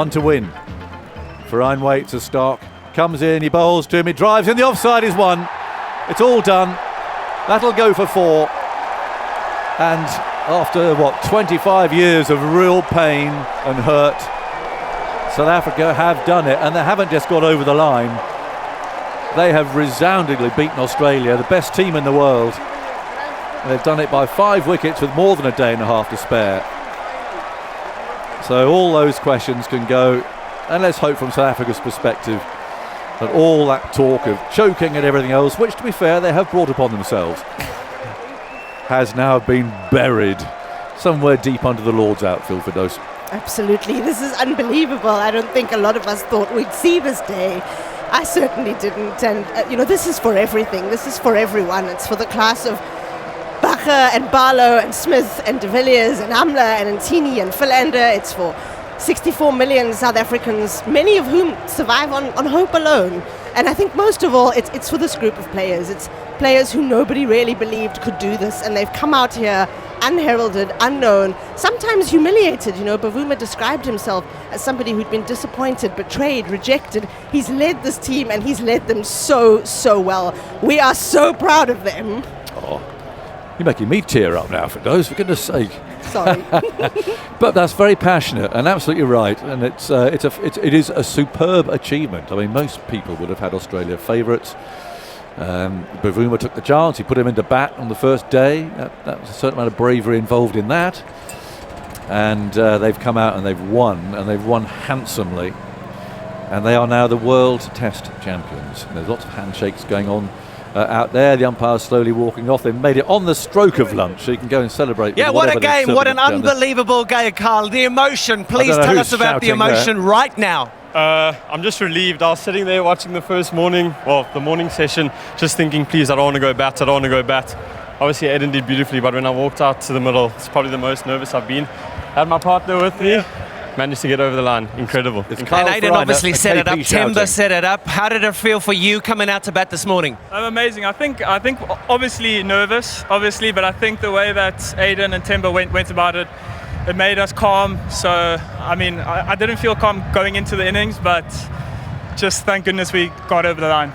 One to win. Verijn waits as Stark comes in, he bowls to him, he drives in, the offside is one. It's all done. That'll go for 4. And after, 25 years of real pain and hurt, South Africa have done it, and they haven't just got over the line. They have resoundingly beaten Australia, the best team in the world. And they've done it by 5 wickets with more than a day and a half to spare. So all those questions can go, and let's hope from South Africa's perspective that all that talk of choking and everything else, which to be fair they have brought upon themselves, has now been buried somewhere deep under the Lord's outfield for those. Absolutely, this is unbelievable. I don't think a lot of us thought we'd see this day. I certainly didn't, and this is for everything. This is for everyone. It's for the class of Bacher and Barlow and Smith and de Villiers and Amla and Ntini and Philander. It's for 64 million South Africans, many of whom survive on hope alone. And I think most of all, it's for this group of players. It's players who nobody really believed could do this, and they've come out here unheralded, unknown, sometimes humiliated. Bavuma described himself as somebody who'd been disappointed, betrayed, rejected. He's led this team, and he's led them so, so well. We are so proud of them. Oh, you're making me tear up now, Firdaus, for goodness sake. Sorry. But that's very passionate and absolutely right, and it is a superb achievement. I mean, most people would have had Australia favourites. Bavuma took the chance, he put him into bat on the first day. That was a certain amount of bravery involved in that, and they've come out and they've won handsomely, and they are now the world test champions. And there's lots of handshakes going on out there. The umpire's slowly walking off. They've made it on the stroke of lunch, so you can go and celebrate. Yeah, what a game, what an unbelievable game, Carl. The emotion, please tell us about the emotion right now. I'm just relieved. I was sitting there watching the morning session, just thinking, please, I don't want to go bat. Obviously, Aiden did beautifully, but when I walked out to the middle, it's probably the most nervous I've been. Had my partner with me. Managed to get over the line. Incredible. And Aiden obviously set it up. Temba set it up. How did it feel for you coming out to bat this morning? Amazing. I think obviously nervous, but I think the way that Aiden and Temba went about it, it made us calm. So, I mean, I didn't feel calm going into the innings, but just thank goodness we got over the line.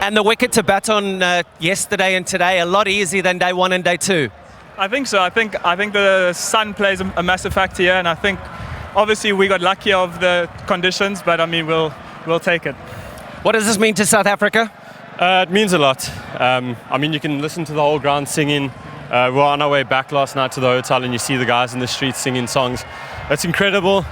And the wicket to bat on yesterday and today, a lot easier than day 1 and day 2. I think so. I think the sun plays a massive factor here, and I think obviously we got lucky of the conditions, but I mean we'll take it. What does this mean to South Africa? It means a lot. I mean, you can listen to the whole ground singing. We were on our way back last night to the hotel, and you see the guys in the streets singing songs. It's incredible.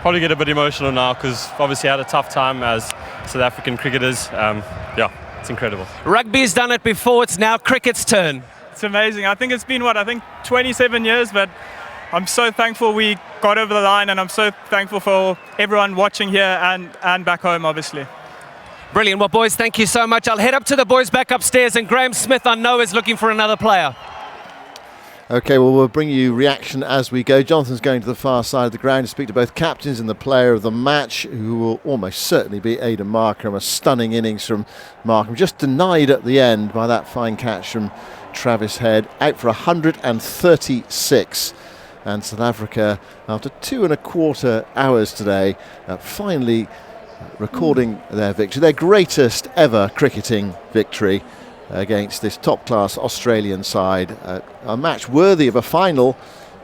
Probably get a bit emotional now because obviously had a tough time as South African cricketers. It's incredible. Rugby's done it before. It's now cricket's turn. It's amazing. I think it's been 27 years, but I'm so thankful we got over the line, and I'm so thankful for everyone watching here and back home, obviously. Brilliant. Well, boys, thank you so much. I'll head up to the boys back upstairs, and Graham Smith, I know, is looking for another player. OK, well, we'll bring you reaction as we go. Jonathan's going to the far side of the ground to speak to both captains and the player of the match, who will almost certainly be Aiden Markram. A stunning innings from Markram, just denied at the end by that fine catch from Travis Head. Out for 136. And South Africa, after 2.25 hours today, finally recording their victory, their greatest ever cricketing victory against this top-class Australian side. A match worthy of a final.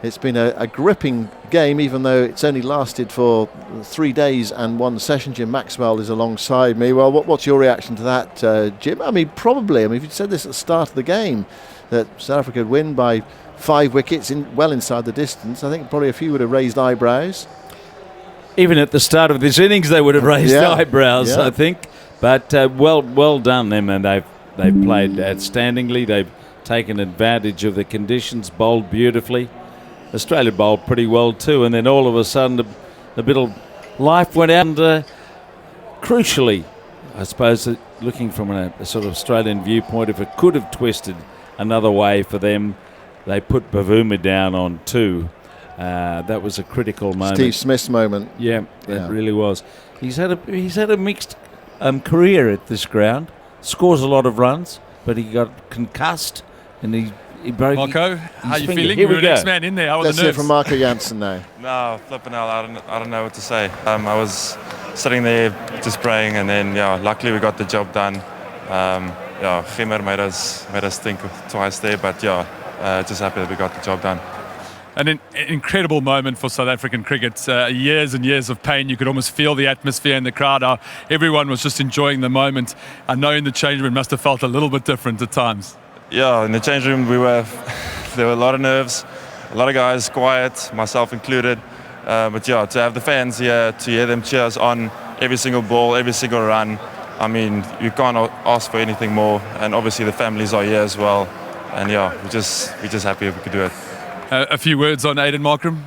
It's been a gripping game, even though it's only lasted for 3 days and 1 session. Jim Maxwell is alongside me. Well, what's your reaction to that, Jim? I mean, if you'd said this at the start of the game, that South Africa would win by 5 wickets, well inside the distance, I think probably a few would have raised eyebrows. Even at the start of this innings, they would have raised eyebrows, I think. But well done them, and they've played outstandingly. They've taken advantage of the conditions, bowled beautifully. Australia bowled pretty well too, and then all of a sudden a bit of life went out. And crucially, I suppose, looking from a sort of Australian viewpoint, if it could have twisted another way for them, they put Bavuma down on 2. That was a critical moment. Steve Smith's moment. Yeah, it really was. He's had a mixed career at this ground. Scores a lot of runs, but he got concussed, and he broke. Marco, how are you finger. feeling? Here we You're the next go. man in there. How are Let's the hear nerves? from Marco Jansen now. No, flipping hell, I don't know what to say. I was sitting there just praying, and then luckily we got the job done. Gimmer made us think twice there, but just happy that we got the job done. An incredible moment for South African cricket. Years and years of pain. You could almost feel the atmosphere in the crowd. Everyone was just enjoying the moment. I know in the change room must have felt a little bit different at times. Yeah, in the change room there were a lot of nerves, a lot of guys quiet, myself included. But to have the fans here, to hear them cheer us on every single ball, every single run, I mean, you can't ask for anything more. And obviously the families are here as well. And we're just happy if we could do it. A few words on Aiden Markram.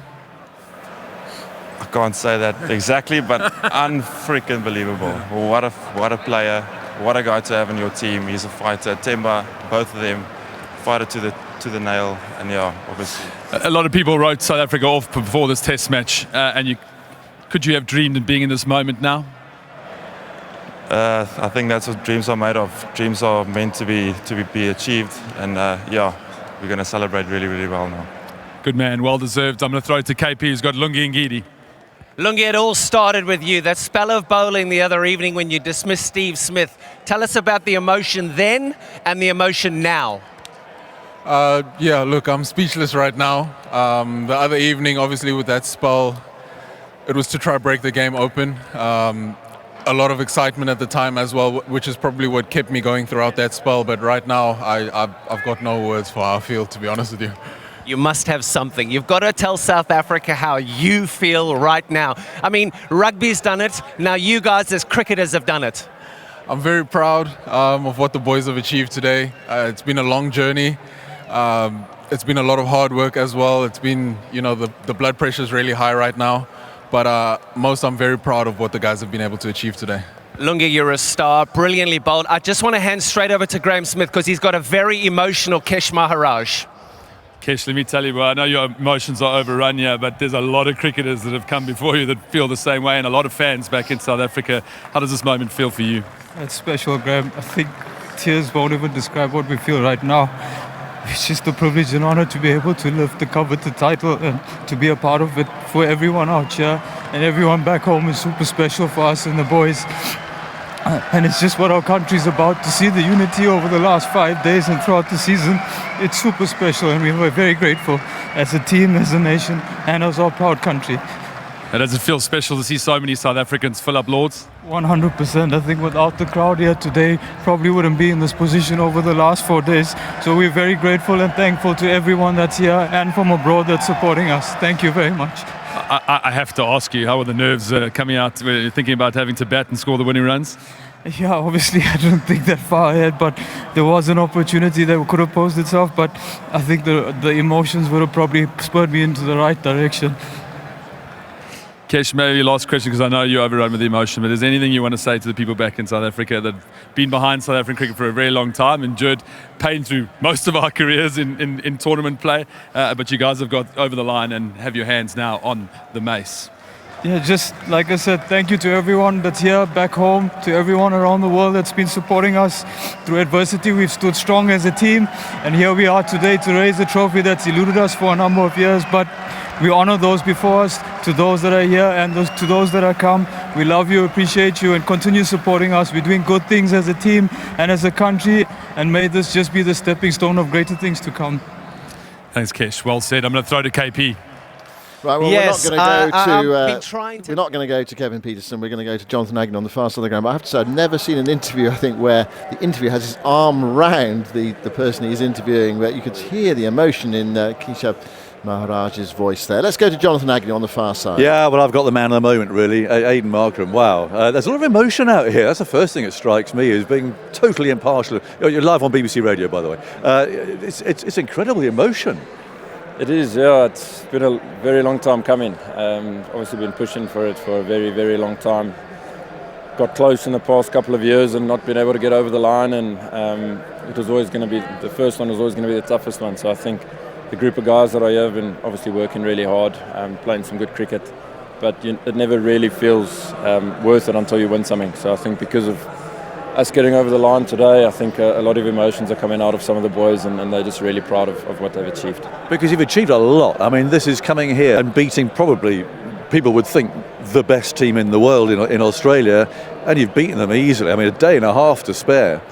I can't say that exactly, but unfreaking believable. What a player, what a guy to have in your team. He's a fighter. Temba, both of them, fighter to the nail, and obviously. A lot of people wrote South Africa off before this Test match, and could you have dreamed of being in this moment now? I think that's what dreams are made of. Dreams are meant to be achieved, and we're going to celebrate really, really well now. Good man, well deserved. I'm going to throw it to KP, who's got Lungi Ngidi. Lungi, it all started with you. That spell of bowling the other evening when you dismissed Steve Smith. Tell us about the emotion then and the emotion now. Look, I'm speechless right now. The other evening, obviously, with that spell, it was to try to break the game open. A lot of excitement at the time as well, which is probably what kept me going throughout that spell. But right now, I've got no words for how I feel, to be honest with you. You must have something. You've got to tell South Africa how you feel right now. I mean, rugby's done it. Now you guys as cricketers have done it. I'm very proud of what the boys have achieved today. It's been a long journey. It's been a lot of hard work as well. It's been, the blood pressure is really high right now. But I'm very proud of what the guys have been able to achieve today. Lungi, you're a star, brilliantly bowled. I just want to hand straight over to Graeme Smith because he's got a very emotional Kesh Maharaj. Kesh, let me tell you, I know your emotions are overrun here, but there's a lot of cricketers that have come before you that feel the same way, and a lot of fans back in South Africa. How does this moment feel for you? It's special, Graham. I think tears won't even describe what we feel right now. It's just a privilege and honor to be able to lift the coveted title and to be a part of it for everyone out here. And everyone back home is super special for us and the boys. And it's just what our country's about. To see the unity over the last 5 days and throughout the season, it's super special, and we were very grateful as a team, as a nation, and as our proud country. And does it feel special to see so many South Africans fill up Lords? 100%. I think without the crowd here today, probably wouldn't be in this position over the last 4 days. So we're very grateful and thankful to everyone that's here and from abroad that's supporting us. Thank you very much. I have to ask you, how are the nerves coming out, thinking about having to bat and score the winning runs? Yeah, obviously I didn't think that far ahead, but there was an opportunity that could have posed itself, but I think the emotions would have probably spurred me into the right direction. Kesh, maybe last question, because I know you're overrun with emotion, but is there anything you want to say to the people back in South Africa that have been behind South African cricket for a very long time, endured pain through most of our careers in tournament play, but you guys have got over the line and have your hands now on the mace? Yeah, just like I said, thank you to everyone that's here back home, to everyone around the world that's been supporting us through adversity. We've stood strong as a team, and here we are today to raise a trophy that's eluded us for a number of years, but we honor those before us, to those that are here and to those that are come. We love you, appreciate you, and continue supporting us. We're doing good things as a team and as a country, and may this just be the stepping stone of greater things to come. Thanks, Kesh. Well said. I'm going to throw to KP. Right, well, Yes, we're not going to we're not going to go to Kevin Peterson. We're going to go to Jonathan Agnew on the far side of the ground. But I have to say, I've never seen an interview, I think, where the interviewer has his arm round the person he's interviewing, where you could hear the emotion in Kesh Maharaj's voice there. Let's go to Jonathan Agnew on the far side. Yeah, well, I've got the man of the moment, really, Aiden Markram. Wow, there's a lot of emotion out here. That's the first thing that strikes me, is being totally impartial. You're live on BBC Radio, by the way. It's incredible, the emotion. It is, yeah. It's been a very long time coming. Obviously been pushing for it for a very, very long time. Got close in the past couple of years and not been able to get over the line, and it was always going to be, the first one was always going to be the toughest one. So I think the group of guys that I have been obviously working really hard, playing some good cricket, but it never really feels worth it until you win something. So I think because of us getting over the line today, I think a lot of emotions are coming out of some of the boys, and they're just really proud of what they've achieved. Because you've achieved a lot. I mean, this is coming here and beating probably, people would think, the best team in the world in Australia, and you've beaten them easily. I mean, a day and a half to spare.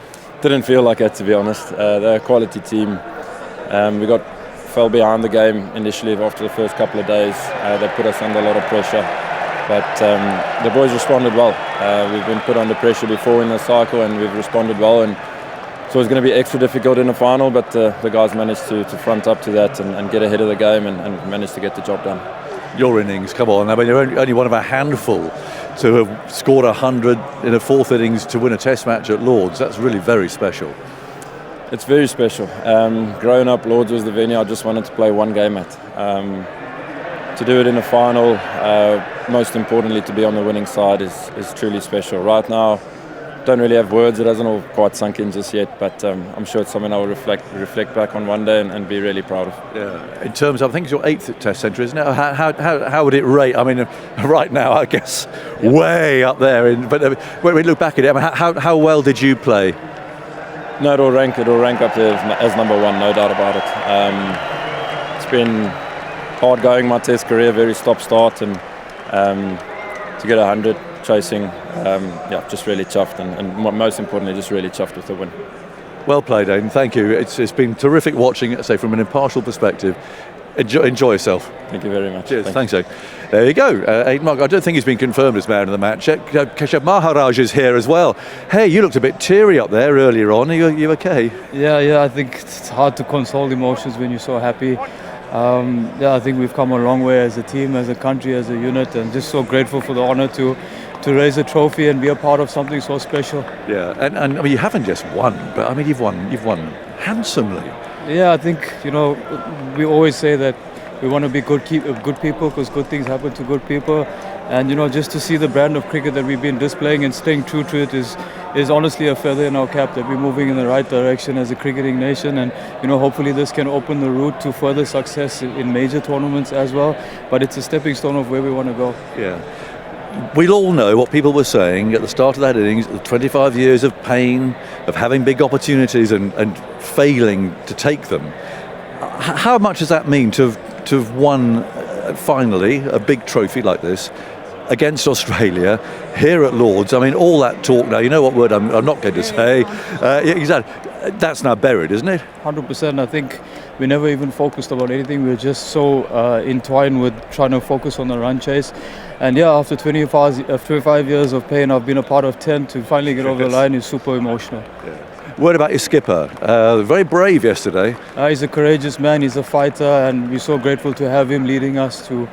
Didn't feel like it, to be honest. They're a quality team. We fell behind the game initially after the first couple of days. They put us under a lot of pressure. But the boys responded well. We've been put under pressure before in the cycle, and we've responded well. And so it's going to be extra difficult in the final, but the guys managed to front up to that and get ahead of the game and managed to get the job done. Your innings, come on. I mean, you're only one of a handful to have scored 100 in a fourth innings to win a Test match at Lords. That's really very special. It's very special. Growing up, Lords was the venue I just wanted to play one game at. To do it in a final, most importantly to be on the winning side, is truly special. Right now, don't really have words. It hasn't all quite sunk in just yet, but I'm sure it's something I will reflect back on one day and be really proud of. Yeah. In terms of, I think it's your 8th Test century, isn't it? How would it rate? I mean, right now, I guess, way up there. But when we look back at it, I mean, how well did you play? No, it'll rank up there as number one, no doubt about it. It's been hard going my Test career, very stop-start, and to get 100 chasing, just really chuffed, and most importantly, just really chuffed with the win. Well played, Aidan. Thank you. It's been terrific watching, say, from an impartial perspective. Enjoy yourself. Thank you very much. Cheers. Thanks, Aidan. There you go. Aidan Mark. I don't think he's been confirmed as man of the match. Keshav Maharaj is here as well. Hey, you looked a bit teary up there earlier on. Are you okay? Yeah. I think it's hard to control emotions when you're so happy. I think we've come a long way as a team, as a country, as a unit, and just so grateful for the honour to raise a trophy and be a part of something so special. Yeah, and I mean, you haven't just won, but I mean, you've won handsomely. Yeah, I think, we always say that we want to be good people because good things happen to good people, and just to see the brand of cricket that we've been displaying and staying true to it is honestly a feather in our cap, that we're moving in the right direction as a cricketing nation, and hopefully this can open the route to further success in major tournaments as well, but it's a stepping stone of where we want to go. Yeah. We'll all know what people were saying at the start of that innings, the 25 years of pain, of having big opportunities and failing to take them. How much does that mean to have won finally a big trophy like this against Australia here at Lords? I mean, all that talk now, you know what word I'm not going to say. Exactly. That's now buried, isn't it? 100%. I think we never even focused about anything. We were just so entwined with trying to focus on the run chase. And after 25 years of pain, I've been a part of 10. To finally get over the line is super emotional. Yeah. Word about your skipper. Very brave yesterday. He's a courageous man. He's a fighter, and we're so grateful to have him leading us to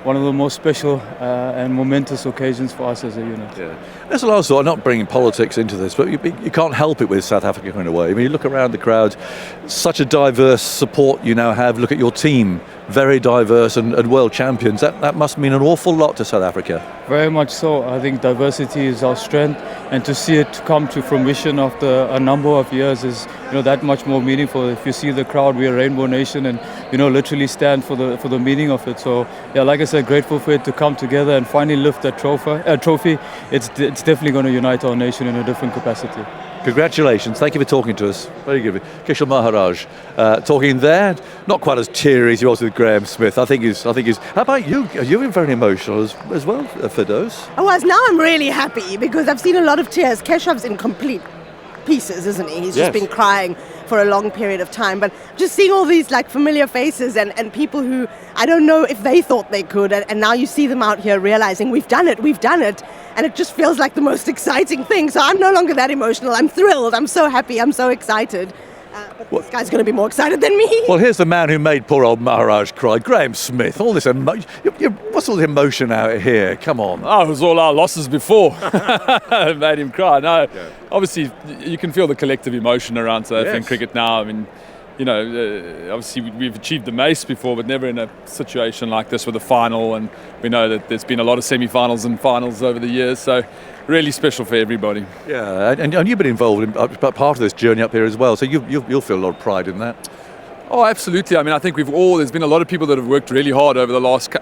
one of the most special and momentous occasions for us as a unit. Yeah. That's the last thought. I'm not bringing politics into this, but you can't help it with South Africa in a way. I mean, you look around the crowd, such a diverse support you now have. Look at your team, very diverse and world champions. That must mean an awful lot to South Africa. Very much so. I think diversity is our strength, and to see it come to fruition after a number of years is that much more meaningful. If you see the crowd, we're a rainbow nation, and literally stand for the meaning of it. So like I said, grateful for it to come together and finally lift that trophy. It's definitely going to unite our nation in a different capacity. Congratulations. Thank you for talking to us. Very good. Keshav Maharaj talking there. Not quite as cheery as he was with Graham Smith. I think he's. How about you? You've been very emotional as well, Firdaus. Oh, now I'm really happy because I've seen a lot of tears. Keshav's in complete pieces, isn't he? He's just been crying for a long period of time, but just seeing all these familiar faces and people who I don't know if they thought they could, and now you see them out here realizing we've done it, and it just feels like the most exciting thing. So I'm no longer that emotional. I'm thrilled. I'm so happy. I'm so excited. But this guy's going to be more excited than me. Well, here's the man who made poor old Maharaj cry, Graham Smith. All this emotion. What's all the emotion out here? Come on. Oh, it was all our losses before that made him cry. No, obviously you can feel the collective emotion around South African cricket now. I mean, obviously we've achieved the mace before, but never in a situation like this with a final. And we know that there's been a lot of semi-finals and finals over the years. So really special for everybody. Yeah, and you've been involved in part of this journey up here as well. So you'll feel a lot of pride in that. Oh, absolutely. I mean, I think there's been a lot of people that have worked really hard over the last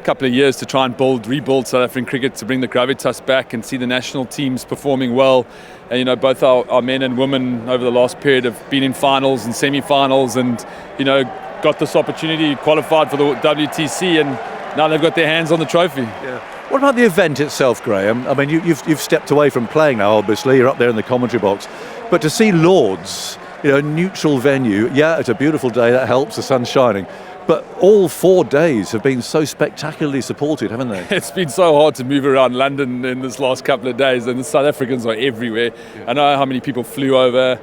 couple of years to try and rebuild South African cricket, to bring the gravitas back and see the national teams performing well. And, you know, both our men and women over the last period have been in finals and semi-finals, and, you know, got this opportunity, qualified for the WTC, and now they've got their hands on the trophy. Yeah. What about the event itself, Graham? I mean, you've stepped away from playing now, obviously. You're up there in the commentary box. But to see Lords, you know, neutral venue, yeah, it's a beautiful day, that helps, the sun's shining. But all 4 days have been so spectacularly supported, haven't they? It's been so hard to move around London in this last couple of days, and the South Africans are everywhere. Yeah. I know how many people flew over.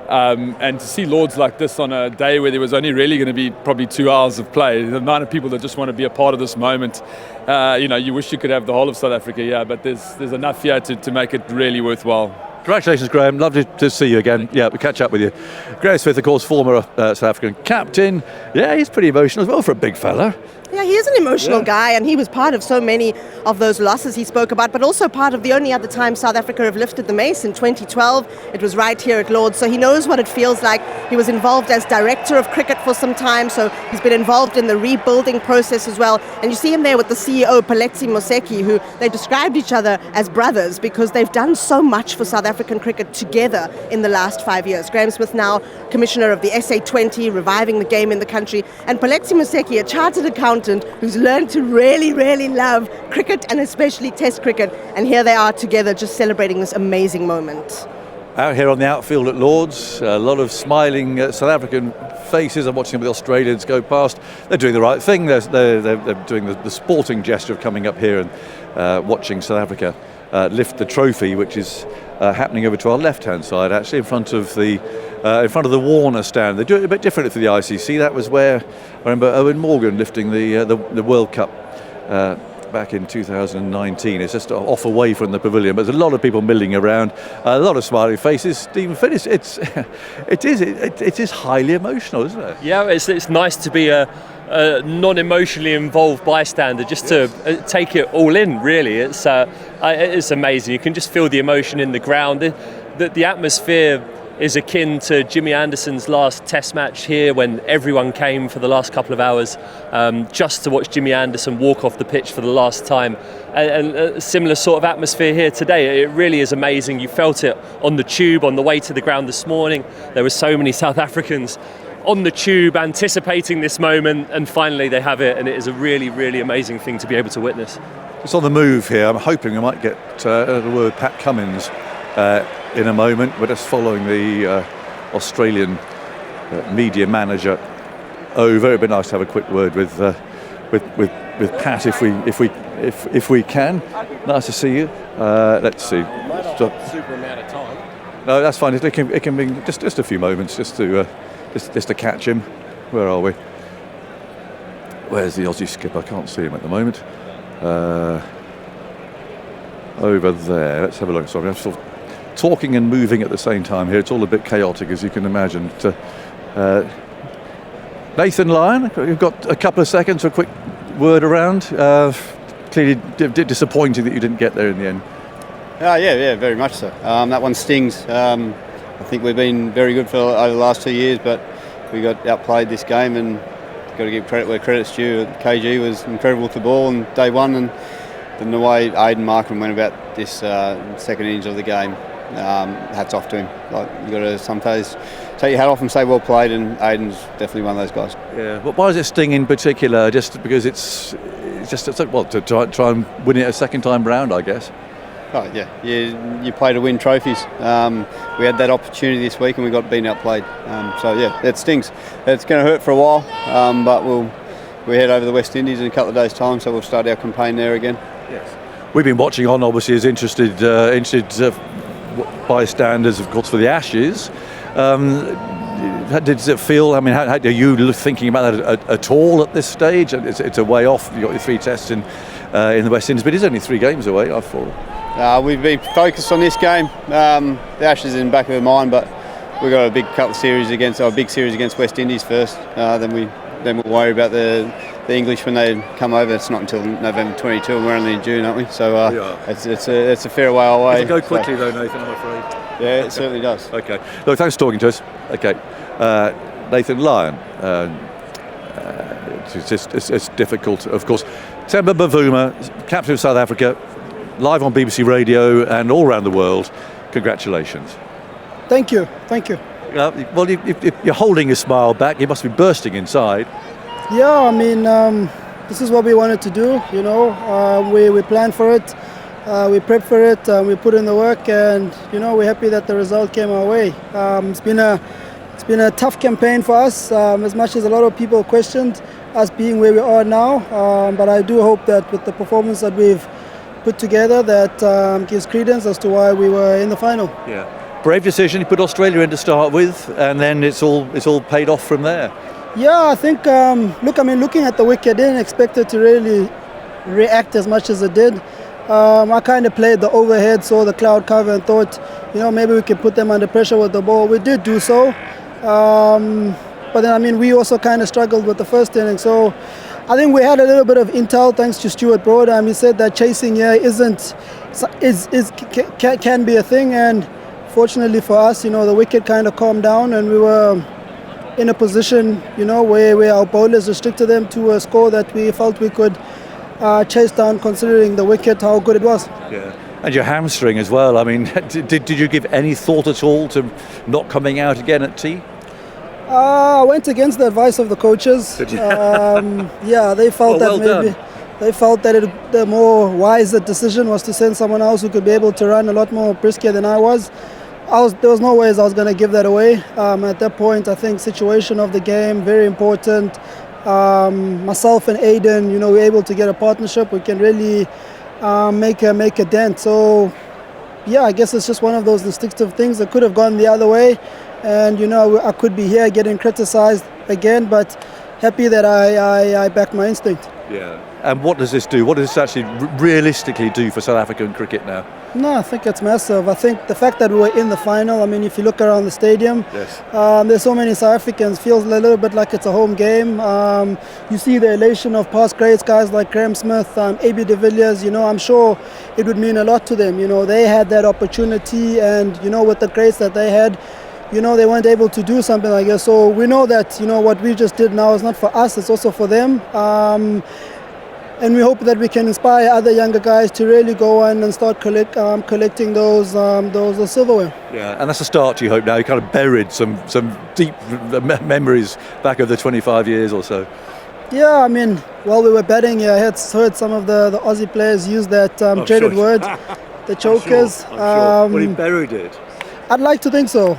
And to see Lords like this on a day where there was only really going to be probably 2 hours of play, the amount of people that just want to be a part of this moment, you know, you wish you could have the whole of South Africa, yeah, but there's enough here to make it really worthwhile. Congratulations, Graham. Lovely to see you again. Yeah, we'll catch up with you. Graham Smith, of course, former South African captain. Yeah, he's pretty emotional as well for a big fella. Yeah, he is an emotional guy, and he was part of so many of those losses he spoke about, but also part of the only other time South Africa have lifted the mace in 2012. It was right here at Lords, so he knows what it feels like. He was involved as director of cricket for some time, so he's been involved in the rebuilding process as well. And you see him there with the CEO, Paletsi Moseki, who they described each other as brothers because they've done so much for South African cricket together in the last 5 years. Graham Smith now commissioner of the SA20, reviving the game in the country, and Paletsi Moseki, a chartered accountant who's learned to really, really love cricket and especially Test cricket. And here they are together just celebrating this amazing moment. Out here on the outfield at Lords, a lot of smiling South African faces. I'm watching the Australians go past. They're doing the right thing. They're doing the sporting gesture of coming up here and watching South Africa lift the trophy, which is happening over to our left-hand side, actually in front of the Warner stand. They do it a bit differently for the ICC. That was where I remember Owen Morgan lifting the World Cup back in 2019. It's just off away from the pavilion, but there's a lot of people milling around, a lot of smiling faces. Stephen Finnis, it is highly emotional, isn't it? Yeah, it's nice to be a non-emotionally involved bystander, just to take it all in. Really, it's amazing. You can just feel the emotion in the ground. The atmosphere is akin to Jimmy Anderson's last Test match here, when everyone came for the last couple of hours just to watch Jimmy Anderson walk off the pitch for the last time. And a similar sort of atmosphere here today. It really is amazing. You felt it on the tube on the way to the ground this morning. There were so many South Africans on the tube anticipating this moment, and finally they have it, and it is a really, really amazing thing to be able to witness. It's on the move here. I'm hoping we might get the word Pat Cummins in a moment. We're just following the Australian media manager over. It'd be nice to have a quick word with Pat if we can. Nice to see you. Let's see. Super amount of time. No, that's fine. It can be just a few moments just to catch him. Where are we? Where's the Aussie skipper? I can't see him at the moment. Over there. Let's have a look. Sorry, I'm sort of talking and moving at the same time here. It's all a bit chaotic, as you can imagine. Nathan Lyon, you've got a couple of seconds for a quick word around. Clearly disappointing that you didn't get there in the end. Yeah, very much so. That one stings. I think we've been very good over the last 2 years, but we got outplayed this game, and got to give credit where credit's due. KG was incredible with the ball on day one, and the way Aiden Markram went about this second innings of the game, hats off to him. Like, you got to sometimes take your hat off and say well played, and Aiden's definitely one of those guys. Yeah, but why does it sting in particular? Just because it's just to try and win it a second time round, I guess. Oh yeah, you play to win trophies. We had that opportunity this week and we got beaten outplayed. So yeah, it stings. It's going to hurt for a while, but we head over the West Indies in a couple of days' time, so we'll start our campaign there again. Yes. We've been watching on, obviously, as interested bystanders, of course, for the Ashes. Does it feel? I mean, how are you thinking about that at all at this stage? It's a way off. You've got your 3 tests in the West Indies, but it's only 3 games away. I thought. We've been focused on this game. The Ashes is in the back of our mind, but we've got a big series against West Indies first. Then we'll worry about the English when they come over. It's not until November 22, and we're only in June, aren't we? So it's a fair way away. It'll go quickly though, Nathan, I'm afraid. Yeah, it certainly does. Okay. Look, thanks for talking to us. Okay. Nathan Lyon. It's difficult, of course. Temba Bavuma, captain of South Africa, live on BBC Radio and all around the world. Congratulations. Thank you. Well, you're holding a smile back. You must be bursting inside. Yeah, I mean, this is what we wanted to do. We planned for it, we prepped for it, we put in the work, and we're happy that the result came our way. It's been a tough campaign for us, as much as a lot of people questioned us being where we are now. But I do hope that with the performance that we've put together, that gives credence as to why we were in the final. Yeah, brave decision. You put Australia in to start with, and then it's all paid off from there. Yeah, I think, looking at the wicket, I didn't expect it to really react as much as it did. I kind of played the overhead, saw the cloud cover and thought, maybe we could put them under pressure with the ball. We did do so. But then, we also kind of struggled with the first inning. So I think we had a little bit of intel thanks to Stuart Broad. He said that chasing here can be a thing. And fortunately for us, the wicket kind of calmed down and we were in a position, where our bowlers restricted them to a score that we felt we could chase down, considering the wicket, how good it was. Yeah, and your hamstring as well. Did you give any thought at all to not coming out again at tea? I went against the advice of the coaches. Did you? Yeah, they felt that the more wiser decision was to send someone else who could be able to run a lot more brisker than I was. There was no ways I was going to give that away. At that point, I think situation of the game, very important. Myself and Aiden, we were able to get a partnership. We can really make a dent. So, yeah, I guess it's just one of those instinctive things that could have gone the other way. And, I could be here getting criticised again, but happy that I backed my instinct. Yeah. And what does this do? What does this actually realistically do for South African cricket now? No, I think it's massive. I think the fact that we were in the final, if you look around the stadium, yes. There's so many South Africans, feels a little bit like it's a home game. You see the elation of past greats, guys like Graham Smith, AB de Villiers, I'm sure it would mean a lot to them. They had that opportunity and, with the greats that they had, they weren't able to do something like this. So we know that, what we just did now is not for us, it's also for them. And we hope that we can inspire other younger guys to really go on and start collecting those silverware. Yeah, and that's a start, you hope now. You kind of buried some deep memories back of the 25 years or so. Yeah, while we were batting, I had heard some of the Aussie players use that dreaded word, the chokers. I'm sure. Well, he buried it. I'd like to think so.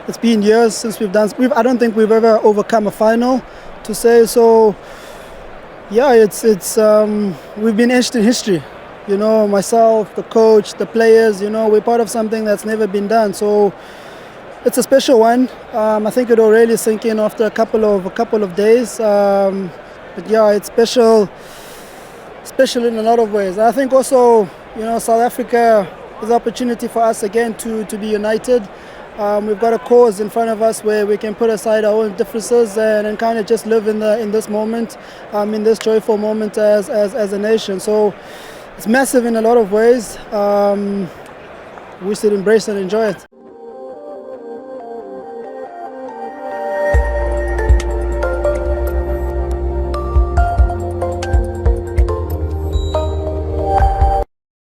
It's been years since we've done. I don't think we've ever overcome a final, to say so. Yeah, it's we've been etched in history. Myself, the coach, the players. We're part of something that's never been done. So it's a special one. I think it'll really sink in after a couple of days. But yeah, it's special in a lot of ways. I think also, South Africa is an opportunity for us again to be united. We've got a cause in front of us where we can put aside our own differences and kind of just live in this moment, in this joyful moment as a nation. So it's massive in a lot of ways. We should embrace and enjoy it.